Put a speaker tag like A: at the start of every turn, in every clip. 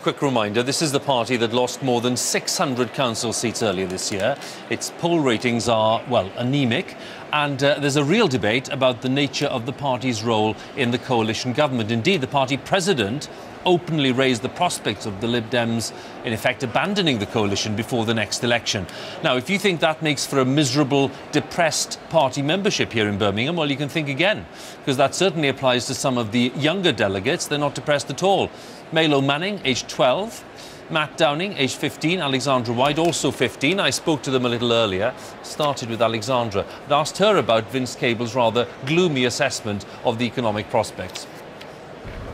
A: quick reminder, this is the party that lost more than 600 council seats earlier this year. Its poll ratings are, well, anemic. And there's a real debate about the nature of the party's role in the coalition government. Indeed, the party president openly raised the prospect of the Lib Dems, in effect, abandoning the coalition before the next election. Now, if you think that makes for a miserable, depressed party membership here in Birmingham, well, you can think again, because that certainly applies to some of the younger delegates. They're not depressed at all. Melo Manning, aged 12. Matt Downing, aged 15, Alexandra White, also 15. I spoke to them a little earlier, started with Alexandra, and asked her about Vince Cable's rather gloomy assessment of the economic prospects.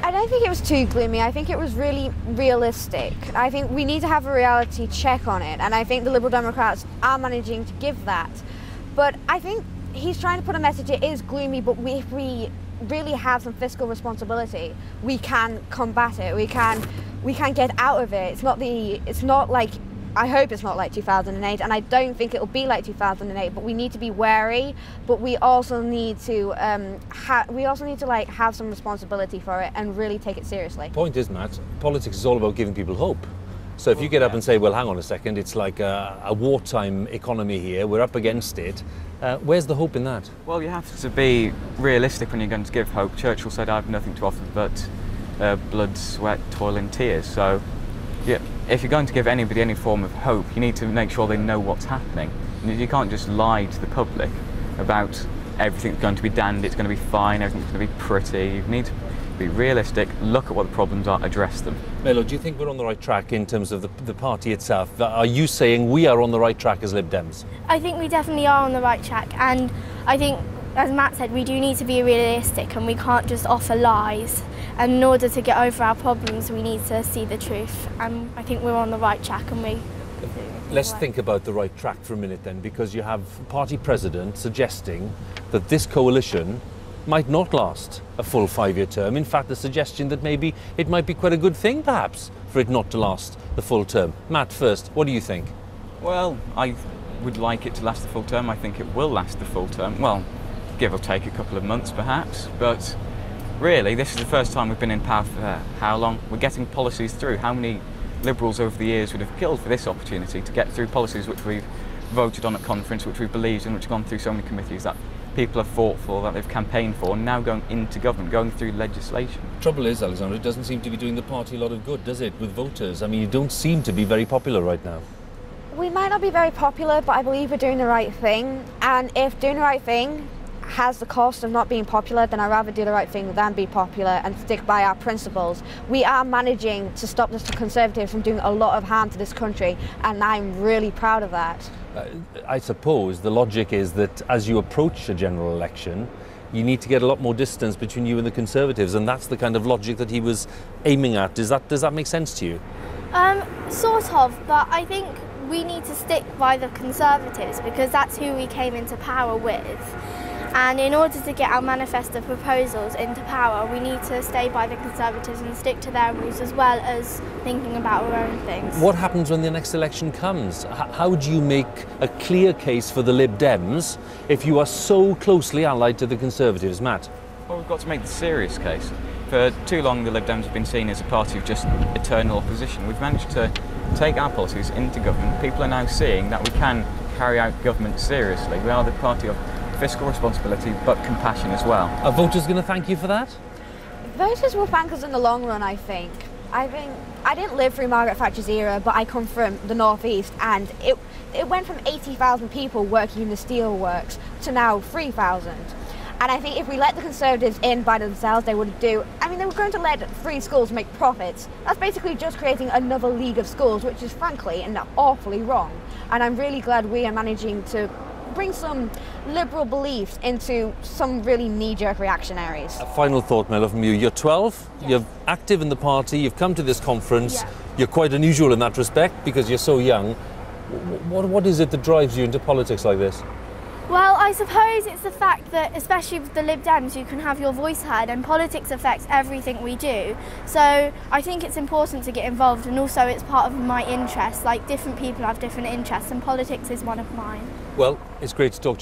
B: I don't think it was too gloomy. I think it was really realistic. I think we need to have a reality check on it, and I think the Liberal Democrats are managing to give that. But I think he's trying to put a message, it is gloomy, but if we really have some fiscal responsibility, we can combat it. We can get out of it. It's not like, I hope it's not like 2008, and I don't think it'll be like 2008. But we need to be wary. But we also need to have some responsibility for it and really take it seriously.
A: The point is, Matt, politics is all about giving people hope. So if you get up and say, well, hang on a second, it's like a wartime economy here, we're up against it, where's the hope in that?
C: Well, you have to be realistic when you're going to give hope. Churchill said, I have nothing to offer but blood, sweat, toil and tears. So yeah, if you're going to give anybody any form of hope, you need to make sure they know what's happening. You can't just lie to the public about everything's going to be dandy, it's going to be fine, everything's going to be pretty. You need to be realistic, look at what the problems are, address them.
A: Melo, do you think we're on the right track in terms of the party itself? Are you saying we are on the right track as Lib Dems?
D: I think we definitely are on the right track, and I think, as Matt said, we do need to be realistic and we can't just offer lies. And in order to get over our problems, we need to see the truth. And I think we're on the right track, and
A: Let's think about the right track for a minute then, because you have party president suggesting that this coalition might not last a full 5-year term. In fact, the suggestion that maybe it might be quite a good thing, perhaps, for it not to last the full term. Matt, first, what do you think?
C: Well, I would like it to last the full term. I think it will last the full term. Well, give or take a couple of months, perhaps. But really, this is the first time we've been in power for how long? We're getting policies through. How many Liberals over the years would have killed for this opportunity to get through policies which we've voted on at conference, which we've believed in, which have gone through so many committees that people have fought for, that they've campaigned for, and now going into government, going through legislation.
A: Trouble is, Alexandra, it doesn't seem to be doing the party a lot of good, does it, with voters? I mean, you don't seem to be very popular right now.
B: We might not be very popular, but I believe we're doing the right thing. And if doing the right thing has the cost of not being popular, then I'd rather do the right thing than be popular and stick by our principles. We are managing to stop the Conservatives from doing a lot of harm to this country, and I'm really proud of that.
A: I suppose the logic is that as you approach a general election, you need to get a lot more distance between you and the Conservatives, and that's the kind of logic that he was aiming at. Does that make sense to you?
D: Sort of, but I think we need to stick by the Conservatives because that's who we came into power with. And in order to get our manifesto proposals into power, we need to stay by the Conservatives and stick to their rules as well as thinking about our own things.
A: What happens when the next election comes? How do you make a clear case for the Lib Dems if you are so closely allied to the Conservatives, Matt?
C: Well, we've got to make the serious case. For too long, the Lib Dems have been seen as a party of just eternal opposition. We've managed to take our policies into government. People are now seeing that we can carry out government seriously. We are the party of fiscal responsibility, but compassion as well. Are
A: voters going to thank you for that?
B: Voters will thank us in the long run, I think. I didn't live through Margaret Thatcher's era, but I come from the northeast, and it went from 80,000 people working in the steelworks to now 3,000. And I think if we let the Conservatives in by themselves, they were going to let free schools make profits. That's basically just creating another league of schools, which is frankly and awfully wrong. And I'm really glad we are managing to bring some liberal beliefs into some really knee-jerk reactionaries.
A: A final thought, Melo, from you. You're 12,
B: yes.
A: You're active in the party, you've come to this conference.
B: Yeah.
A: You're quite unusual in that respect because you're so young. What is it that drives you into politics like this?
D: Well, I suppose it's the fact that, especially with the Lib Dems, you can have your voice heard, and politics affects everything we do. So I think it's important to get involved, and also it's part of my interests. Like, different people have different interests, and politics is one of mine.
A: Well, it's great to talk to you.